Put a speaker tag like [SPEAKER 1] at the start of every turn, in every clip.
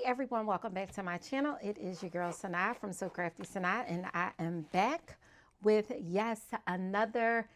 [SPEAKER 1] everyone, welcome back to my channel. It is your girl Sanaa from So Crafty Sanaa, and I am back with another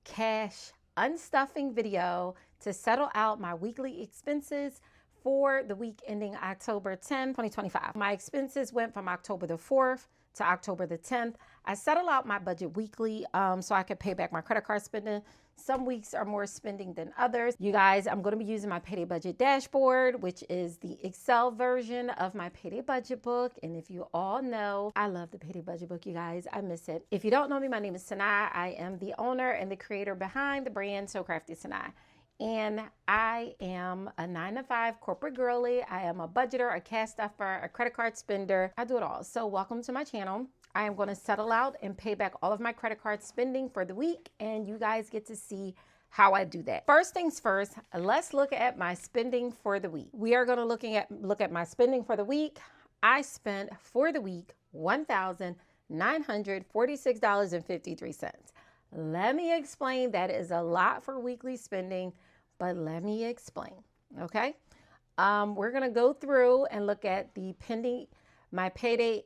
[SPEAKER 1] cash unstuffing video to settle out my weekly expenses for the week ending October 10, 2025. My expenses went from October the 4th to October the 10th. I settle out my budget weekly so I could pay back my credit card spending. Some weeks are more spending than others. You guys, I'm going to be using my Payday Budget Dashboard, which is the Excel version of my Payday Budget book. And if you all know, I love the Payday Budget book, you guys. I miss it. If you don't know me, my name is Sanaa. I am the owner and the creator behind the brand So Crafty Sanaa. And I am a 9-to-5 corporate girly. I am a budgeter, a cash stuffer, a credit card spender. I do it all. So welcome to my channel. I am going to settle out and pay back all of my credit card spending for the week, and you guys get to see how I do that. First things first, let's look at my spending for the week. We are going to look at my spending for the week. I spent for the week $1,946.53. Let me explain. That is a lot for weekly spending, but let me explain. Okay, we're going to go through and look at my payday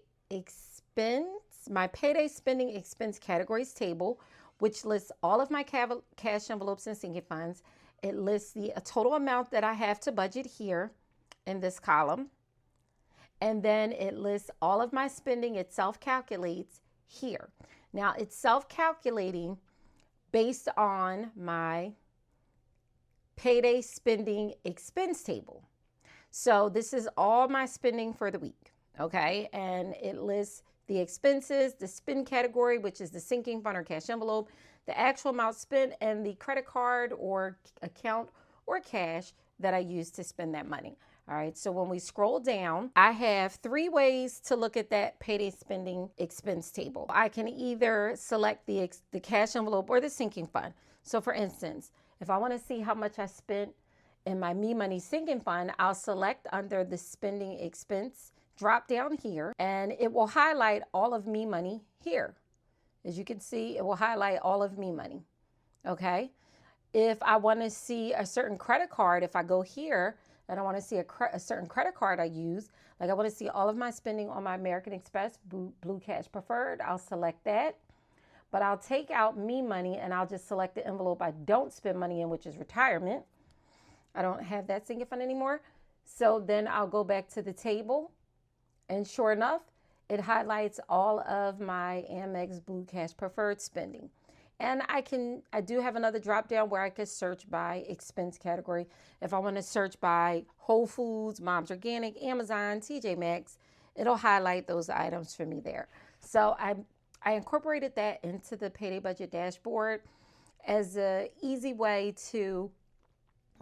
[SPEAKER 1] spending expense categories table, which lists all of my cash envelopes and sinking funds. It lists the total amount that I have to budget here in this column. And then it lists all of my spending. It self-calculates here. Now it's self-calculating based on my payday spending expense table. So this is all my spending for the week. Okay, and it lists the expenses, the spend category, which is the sinking fund or cash envelope, the actual amount spent, and the credit card or account or cash that I use to spend that money. All right, so when we scroll down, I have 3 ways to look at that payday spending expense table. I can either select the cash envelope or the sinking fund. So for instance, if I want to see how much I spent in my Me Money sinking fund, I'll select under the spending expense drop down here, and it will highlight all of Me Money here. As you can see, it will highlight all of Me Money. Okay, if I want to see a certain credit card, if I go here and I want to see a certain credit card I use, like I want to see all of my spending on my American Express Blue Cash Preferred, I'll select that. But I'll take out Me Money and I'll just select the envelope I don't spend money in, which is retirement. I don't have that sinking fund anymore. So then I'll go back to the table, and sure enough, it highlights all of my Amex Blue Cash Preferred spending. And I do have another drop down where I could search by expense category. If I want to search by Whole Foods, Mom's Organic, Amazon, TJ Maxx, it'll highlight those items for me there. So I incorporated that into the Payday Budget Dashboard as an easy way to,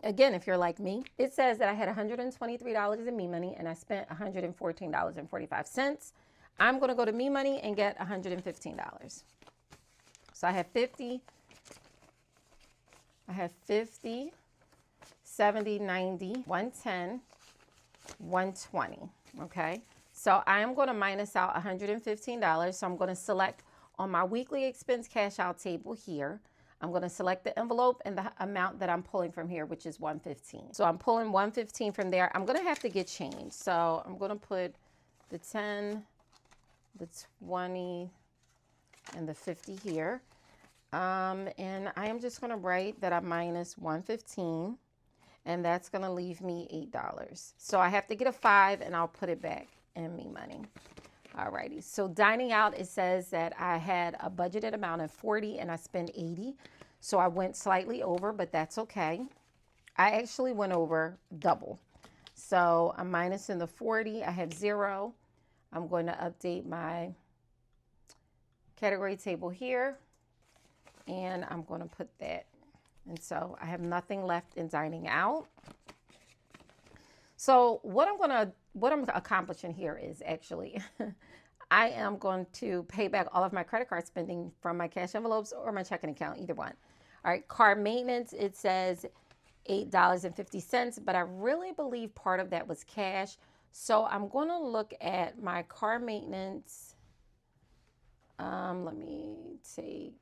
[SPEAKER 1] again, if you're like me, it says that I had $123 in Me Money and I spent $114.45. I'm going to go to Me Money and get $115. So I have 50, 70, 90, 110, 120. Okay. So I am going to minus out $115. So I'm going to select on my weekly expense cash out table here. I'm going to select the envelope and the amount that I'm pulling from here, which is $115. So I'm pulling $115 from there. I'm going to have to get change. So I'm going to put the 10, the 20, and the 50 here. And I am just going to write that I minus $115, and that's going to leave me $8. So I have to get a 5 and I'll put it back in Me Money. Alrighty, so dining out, it says that I had a budgeted amount of 40 and I spent 80. So I went slightly over, but that's okay. I actually went over double. So I'm minusing the 40. I have 0. I'm going to update my category table here, and I'm going to put that. And so I have nothing left in dining out. So what I'm accomplishing here is actually I am going to pay back all of my credit card spending from my cash envelopes or my checking account, either one. All right, car maintenance, it says $8.50, but I really believe part of that was cash. So I'm going to look at my car maintenance. Let me take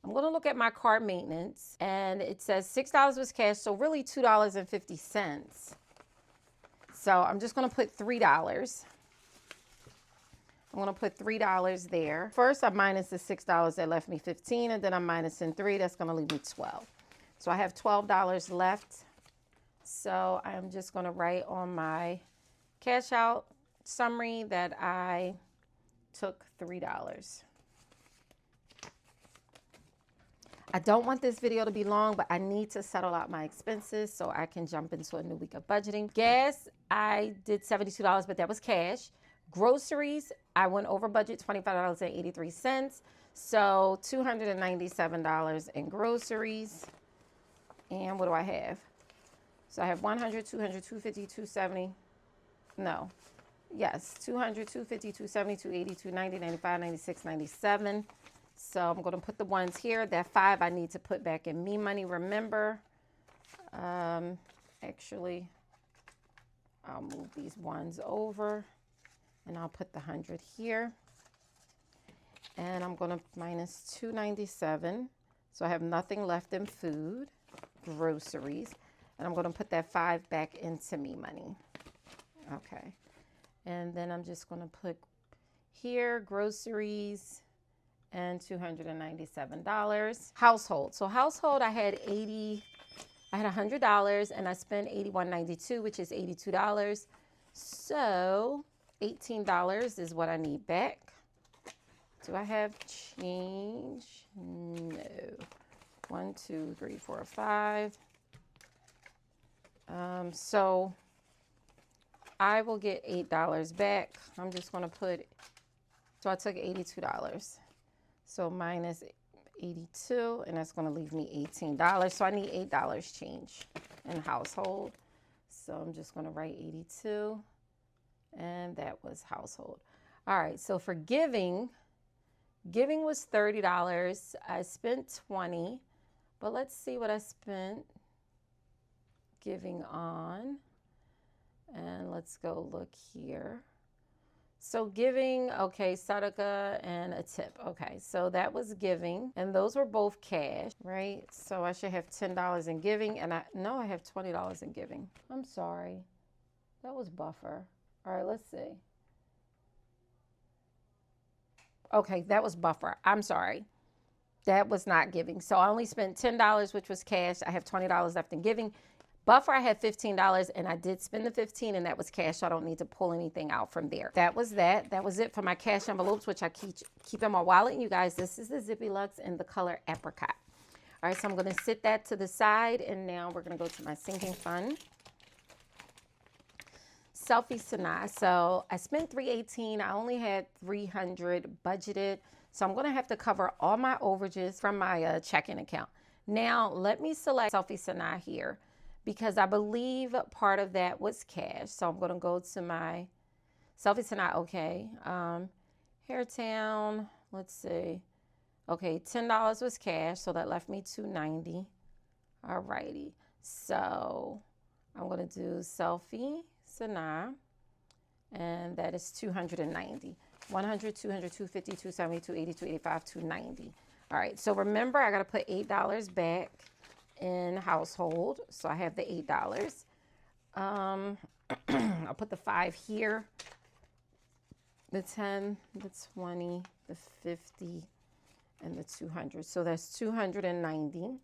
[SPEAKER 1] I'm going to look at my car maintenance, and it says $6 was cash, so really $2.50. So I'm just going to put $3. I'm going to put $3 there. First, I minus the $6 that left me 15, and then I'm minusing 3. That's going to leave me 12. So I have $12 left. So I'm just going to write on my cash out summary that I took $3. I don't want this video to be long, but I need to settle out my expenses so I can jump into a new week of budgeting. Gas, I did $72, but that was cash. Groceries, I went over budget, $25.83. So $297 in groceries. And what do I have? So I have 100, 200, 250, 270. No. Yes, 200, 250, 270, 280, 290, 95, 96, 97. So I'm going to put the ones here. That 5 I need to put back in me money. Remember, actually, I'll move these ones over and I'll put the 100 here. And I'm going to minus 297. So I have nothing left in food, groceries. And I'm going to put that 5 back into me money. Okay. And then I'm just going to put here groceries and $297. Household. So household, I had $100 and I spent $81.92, which is $82. So $18 is what I need back. Do I have change? No. 1, 2, 3, 4, 5. So I will get $8 back. I'm just going to put, so I took $82. So minus 82, and that's going to leave me $18. So I need $8 change in household. So I'm just going to write 82, and that was household. All right, so for giving was $30. I spent $20, but let's see what I spent giving on. And let's go look here. So giving, okay, sadaka and a tip. Okay, so that was giving, and those were both cash, right? So I should have $10 in giving, and I have $20 in giving. I'm sorry, that was buffer. All right, let's see. Okay, that was buffer. I'm sorry. That was not giving. So I only spent $10, which was cash. I have $20 left in giving. Buffer, I had $15, and I did spend the $15, and that was cash, so I don't need to pull anything out from there. That was that. That was it for my cash envelopes, which I keep in my wallet. And you guys, this is the Zippy Luxe in the color apricot. All right, so I'm going to sit that to the side, and now we're going to go to my sinking fund. Selfie Sanaa. So I spent $318. I only had $300 budgeted, so I'm going to have to cover all my overages from my checking account. Now, let me select Selfie Sanaa here, because I believe part of that was cash. So I'm going to go to my Selfie Sanaa. Okay. Hairtown. Let's see. Okay, $10 was cash, so that left me $290. All righty. So I'm going to do Selfie Sanaa, and that is $290. 100, 200, 250, 270, 280, 285, 290. All right. So remember, I got to put $8 back in household. So I have the $8. I'll put the 5 here, the 10, the 20, the 50, and the 200. So that's 290.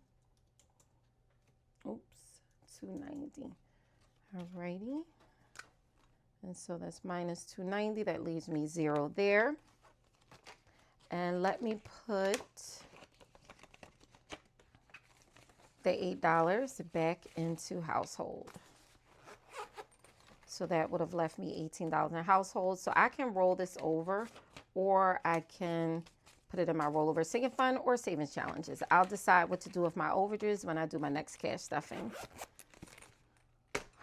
[SPEAKER 1] Oops, 290. All righty. And so that's minus 290. That leaves me 0 there. And let me put the $8 back into household. So that would have left me $18 in household. So I can roll this over, or I can put it in my rollover sinking fund or savings challenges. I'll decide what to do with my overages when I do my next cash stuffing.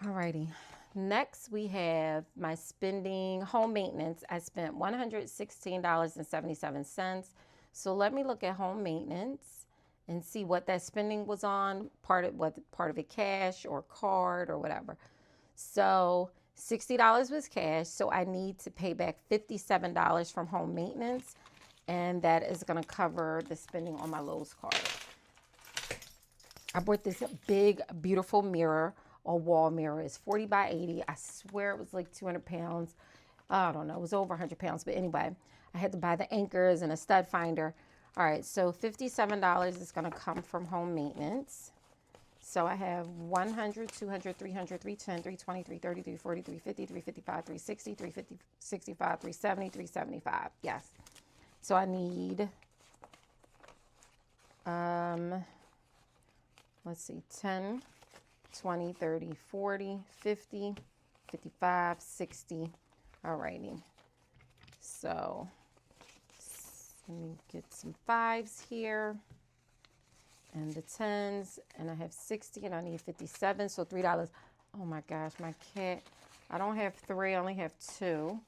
[SPEAKER 1] Alrighty. Next, we have my spending, home maintenance. I spent $116.77. So let me look at home maintenance and see what that spending was on, part of it cash or card or whatever. So $60 was cash, so I need to pay back $57 from home maintenance, and that is going to cover the spending on my Lowe's card. I bought this big, beautiful mirror a wall mirror is 40 by 80. I swear it was like 200 pounds. I don't know, it was over 100 pounds. But anyway, I had to buy the anchors and a stud finder. All right, so $57 is gonna come from home maintenance. So I have 100, 200, 300, 310, 320, 330, 340, 350, 355, 360, 350, 65, 370, 375. Yes. So I need, let's see, 10, 20, 30, 40, 50, 55, 60. All righty. So let me get some 5s here. And the 10s, and I have 60, and I need 57, so $3. Oh my gosh, my cat. I don't have 3, I only have 2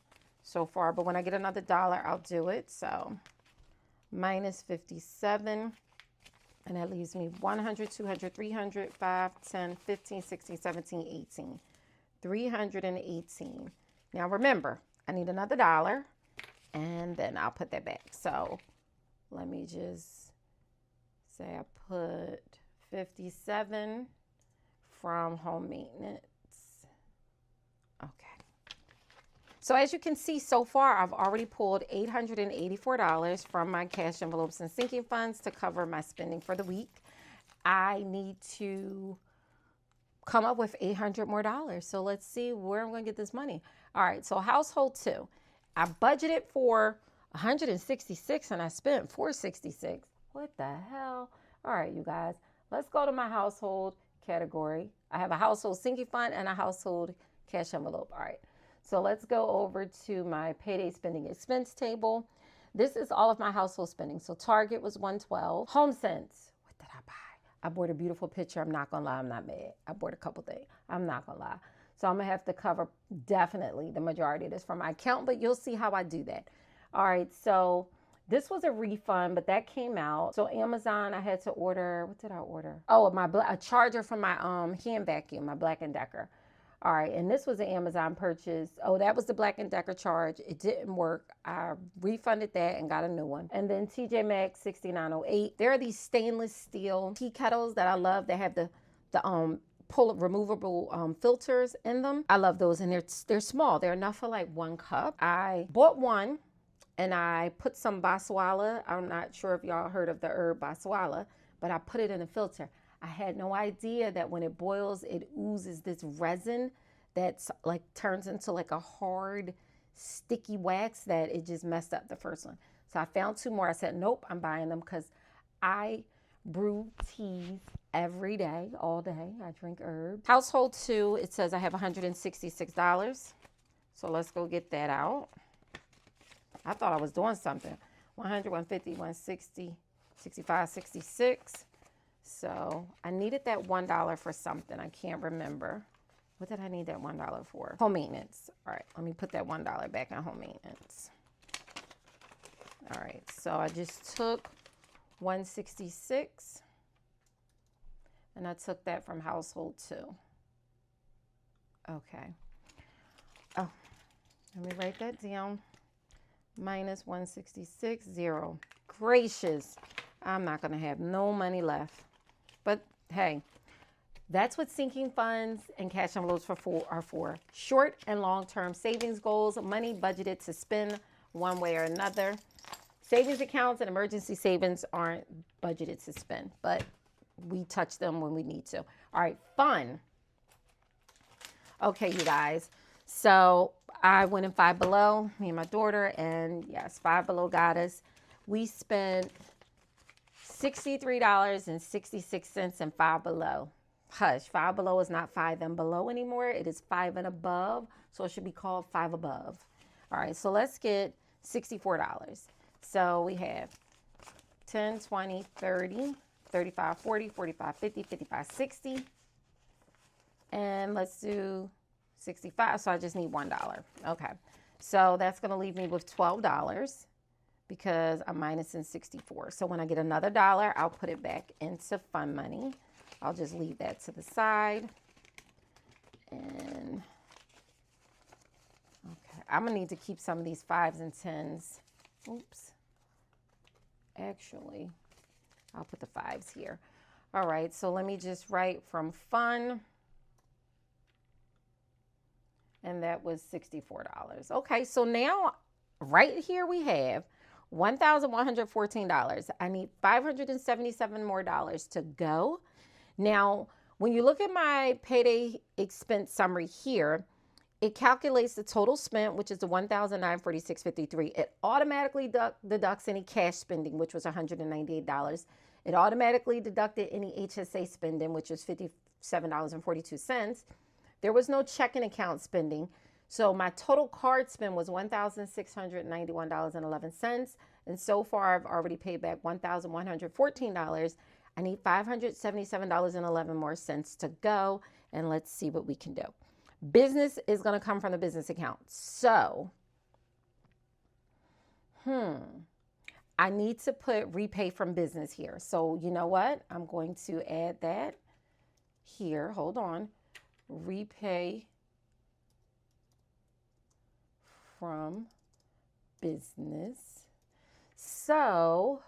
[SPEAKER 1] so far, but when I get another dollar, I'll do it. So minus 57, and that leaves me 100, 200, 300, 5, 10, 15, 16, 17, 18. 318. Now remember, I need another dollar, and then I'll put that back. So let me just say I put 57 from home maintenance. Okay. So as you can see so far, I've already pulled $884 from my cash envelopes and sinking funds to cover my spending for the week. I need to come up with $800 more. So let's see where I'm going to get this money. All right, so household 2. I budgeted for 166 and I spent 466. What the hell? All right, you guys, let's go to my household category. I have a household sinking fund and a household cash envelope. All right, so let's go over to my payday spending expense table. This is all of my household spending. So Target was $112. HomeSense, what did I buy? I bought a beautiful picture. I'm not gonna lie, I'm not mad. I bought a couple things. I'm not gonna lie. So I'm gonna have to cover definitely the majority of this from my account, but you'll see how I do that. All right, so this was a refund, but that came out. So Amazon, I had to order, what did I order? Oh, a charger from my hand vacuum, my Black & Decker. All right, and this was an Amazon purchase. Oh, that was the Black & Decker charge. It didn't work. I refunded that and got a new one. And then TJ Maxx 6908. There are these stainless steel tea kettles that I love. They have the removable filters in them. I love those, and they're small. They're enough for like 1 cup. I bought one. And I put some baswala. I'm not sure if y'all heard of the herb baswala, but I put it in a filter. I had no idea that when it boils, it oozes this resin that's like turns into like a hard, sticky wax that it just messed up the first one. So I found 2 more. I said, nope, I'm buying them because I brew teas every day, all day. I drink herbs. Household 2, it says I have $166. So let's go get that out. I thought I was doing something. 100, 150, 160, 65, 66. So I needed that $1 for something. I can't remember. What did I need that $1 for? Home maintenance. All right, let me put that $1 back on home maintenance. All right, so I just took 166 and I took that from household 2. Okay. Oh, let me write that down. Minus 166, 0. Gracious, I'm not gonna have no money left. But hey, that's what sinking funds and cash envelopes are for. Short and long-term savings goals, money budgeted to spend one way or another. Savings accounts and emergency savings aren't budgeted to spend, but we touch them when we need to. All right, fun. Okay, you guys. So I went in Five Below, me and my daughter, and yes, Five Below got us. We spent $63.66 in Five Below. Hush, Five Below is not 5 and below anymore. It is 5 and above, so it should be called 5 above. All right, so let's get $64. So we have 10, 20, 30, 35, 40, 45, 50, 55, 60. And let's do 65, so I just need $1. Okay, so that's gonna leave me with $12 because I'm minusing 64. So when I get another dollar, I'll put it back into fun money. I'll just leave that to the side. And okay, I'm gonna need to keep some of these 5s and 10s. Oops. Actually, I'll put the 5s here. All right, so let me just write from fun. and that was $64. Okay, so now right here we have $1,114. I need $577 more to go. Now, when you look at my payday expense summary here, it calculates the total spent, which is the $1,946.53. It automatically deducts any cash spending, which was $198. It automatically deducted any HSA spending, which is $57.42. There was no checking account spending. So my total card spend was $1,691.11. And so far, I've already paid back $1,114. I need $577.11 more cents to go. And let's see what we can do. Business is going to come from the business account. So, I need to put repay from business here. So you know what? I'm going to add that here. Hold on. Repay from business. So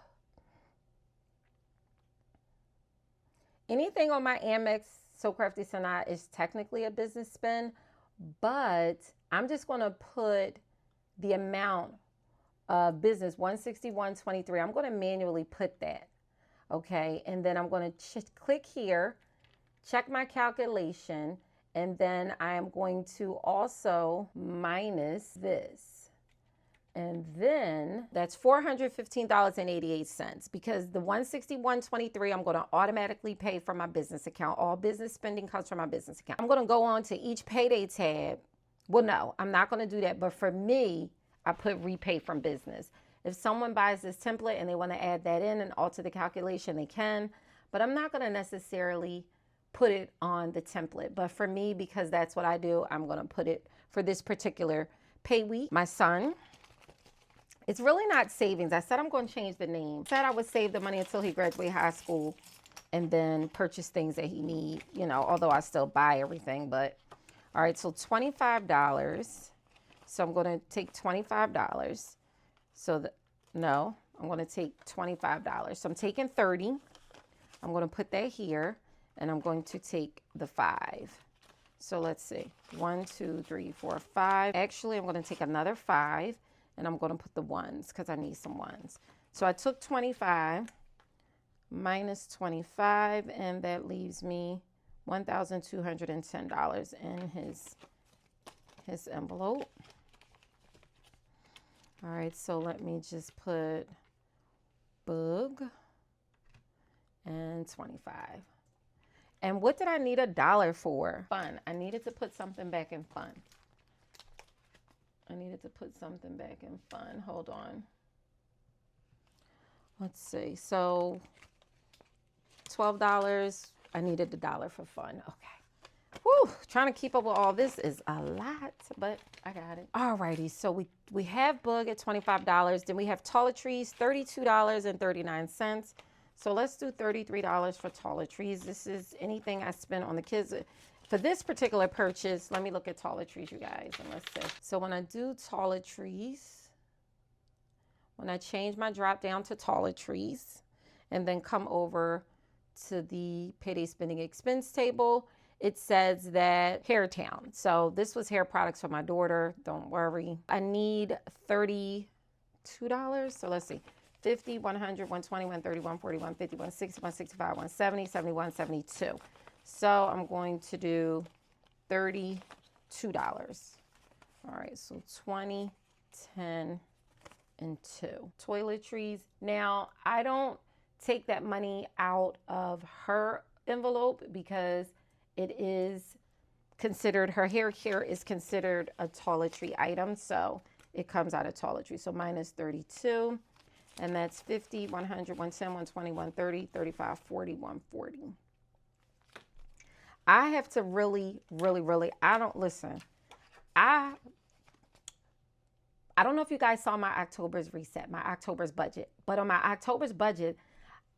[SPEAKER 1] anything on my Amex So Krafty Sanaa is technically a business spend, but I'm just going to put the amount of business, $161.23. I'm going to manually put that. Okay. And then I'm going to click here, check my calculation, and then I am going to also minus this. And then that's $415.88 because the $161.23 I'm going to automatically pay from my business account. All business spending comes from my business account. I'm going to go on to each payday tab. Well, no, I'm not going to do that. But for me, I put repay from business. If someone buys this template and they want to add that in and alter the calculation, they can. But I'm not going to necessarily put it on the template. But for me, because that's what I do, I'm going to put it for this particular pay week. My son, it's really not savings. I said I'm going to change the name. I said I would save the money until he graduates high school and then purchase things that he needs, you know, although I still buy everything. But all right, so $25. So I'm going to take $25. So no, I'm going to take $25. So I'm taking 30. I'm going to put that here and I'm going to take the 5. So let's see, 1, 2, 3, 4, 5. Actually, I'm going to take another 5. And I'm going to put the ones because I need some ones. So I took 25 minus 25, and that leaves me $1,210 in his envelope. All right, so let me just put Boog and 25. And what did I need $1 for? Fun. I needed to put something back in fun. I needed to put something back in fun. Hold on. Let's see. So $12. I needed $1 for fun. Okay. Whew. Trying to keep up with all this is a lot, but I got it. Alrighty. So we have Boog at $25. Then we have toiletries, $32.39. So let's do $33 for toiletries. This is anything I spend on the kids. For this particular purchase, let me look at toiletries, you guys, and let's see. So when I do toiletries, when I change my drop down to toiletries and then come over to the payday spending expense table, it says that Hair Town. So this was hair products for my daughter. Don't worry. I need $32. So let's see. 50, 100, 120, 130, 140, 150, 160, 165, 170, 71, 72. So I'm going to do $32. All right, so 20, 10, and 2. Toiletries. Now, I don't take that money out of her envelope because it is considered, her hair care is considered a toiletry item. So it comes out of toiletry. So minus 32. And that's 50, 100, 110, 120, 130, 35, 40, 140. I have to really, I don't know if you guys saw my October's reset, my October's budget, but on my October's budget,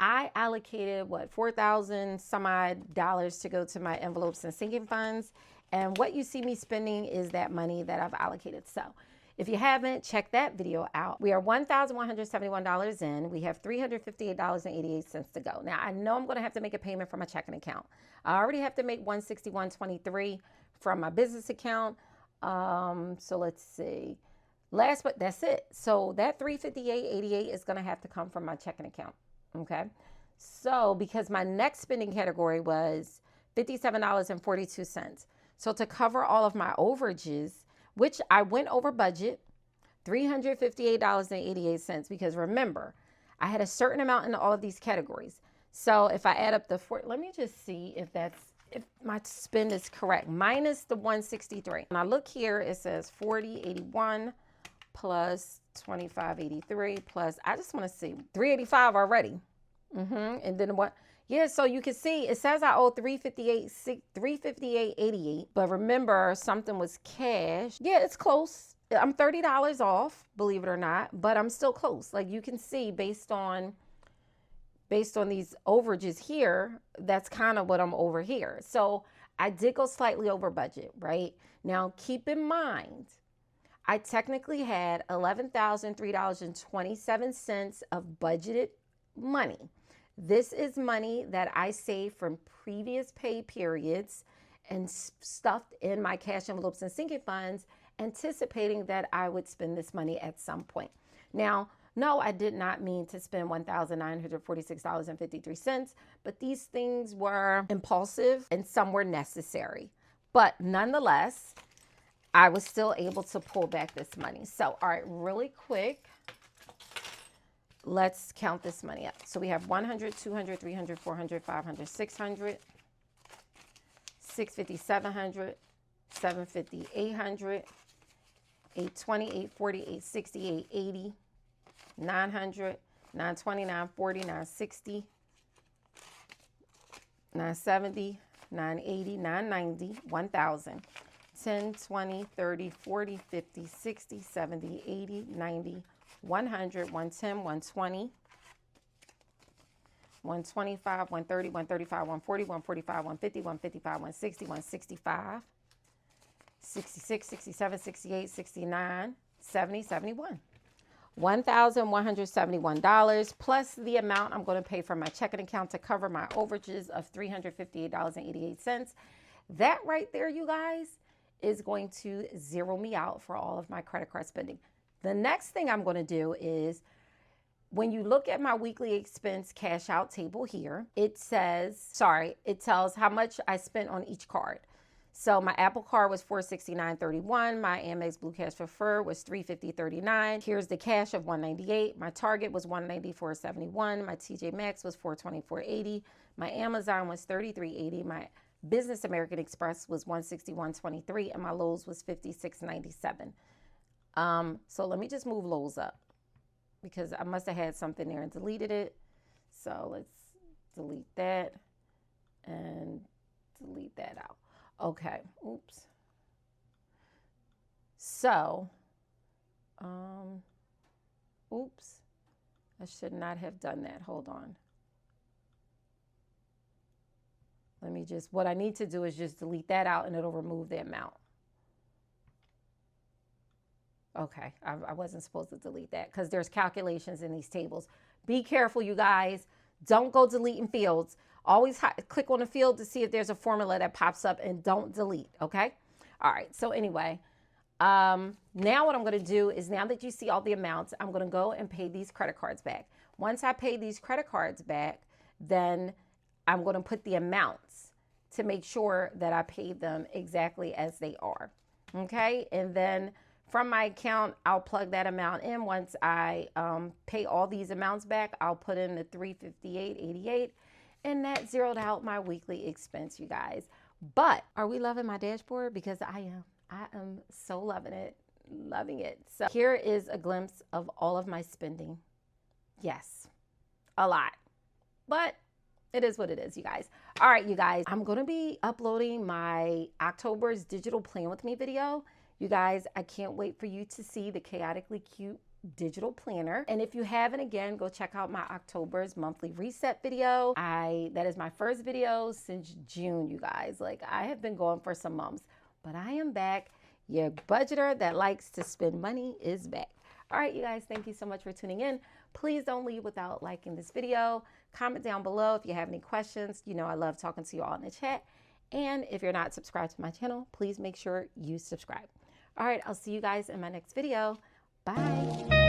[SPEAKER 1] I allocated what, 4,000 some odd dollars to go to my envelopes and sinking funds. And what you see me spending is that money that I've allocated. So if you haven't, check that video out. We are $1,171 in. We have $358.88 to go. Now, I know I'm going to have to make a payment from my checking account. I already have to make $161.23 from my business account. So let's see. Last, but that's it. So that $358.88 is going to have to come from my checking account. Okay. So because my next spending category was $57.42. So to cover all of my overages, which I went over budget, $358.88, because remember, I had a certain amount in all of these categories. So if I add up the four, let me just see if my spend is correct, minus the 163. When I look here, it says 40.81 plus 25.83 plus, I just want to see 385 already. And then what? Yeah, so you can see it says I owe $358.88, but remember something was cash. Yeah, it's close. I'm $30 off, believe it or not, but I'm still close. Like you can see based on these overages here, that's kind of what I'm over here. So I did go slightly over budget, right? Now keep in mind, I technically had $11,003.27 of budgeted money. This is money that I saved from previous pay periods and stuffed in my cash envelopes and sinking funds, anticipating that I would spend this money at some point. Now, no, I did not mean to spend $1,946.53, but these things were impulsive and some were necessary. But nonetheless, I was still able to pull back this money. So, all right, really quick, let's count this money up. So we have 100, 200, 300, 400, 500, 600, 650, 700, 750, 800, 820, 840, 860, 880, 900, 920, 940, 960, 970, 980, 990, 1,000, 10, 20, 30, 40, 50, 60, 70, 80, 90, 100, 110, 120, 125, 130, 135, 140, 145, 150, 155, 160, 165, 66, 67, 68, 69, 70, 71. $1,171 plus the amount I'm going to pay for my checking account to cover my overages of $358.88. That right there, you guys, is going to zero me out for all of my credit card spending. The next thing I'm going to do is, when you look at my weekly expense cash out table here, it tells how much I spent on each card. So my Apple Card was $469.31. My Amex Blue Cash Preferred was $350.39. Here's the cash of $198. My Target was $194.71. My TJ Maxx was $424.80. My Amazon was $33.80. My Business American Express was $161.23, and my Lowe's was $56.97. So let me just move Lowe's up because I must have had something there and deleted it. So let's delete that and delete that out. Okay, oops. So, oops, I should not have done that. Hold on. What I need to do is just delete that out and it'll remove the amount. Okay, I wasn't supposed to delete that because there's calculations in these tables. Be careful, you guys. Don't go deleting fields. Always click on a field to see if there's a formula that pops up and don't delete, okay? All right, so anyway, now what I'm going to do is, now that you see all the amounts, I'm going to go and pay these credit cards back. Once I pay these credit cards back, then I'm going to put the amounts to make sure that I paid them exactly as they are, okay? And then from my account, I'll plug that amount in. Once I pay all these amounts back, I'll put in the $358.88, and that zeroed out my weekly expense, you guys. But are we loving my dashboard? Because I am so loving it. So here is a glimpse of all of my spending. Yes, a lot, but it is what it is, you guys. All right, you guys, I'm going to be uploading my October's digital plan with me video. You guys, I can't wait for you to see the Chaotically Cute digital planner. And if you haven't, again, go check out my October's monthly reset video. That is my first video since June, you guys. Like, I have been going for some months, but I am back. Your budgeter that likes to spend money is back. All right, you guys, thank you so much for tuning in. Please don't leave without liking this video. Comment down below if you have any questions. You know, I love talking to you all in the chat. And if you're not subscribed to my channel, please make sure you subscribe. All right, I'll see you guys in my next video. Bye.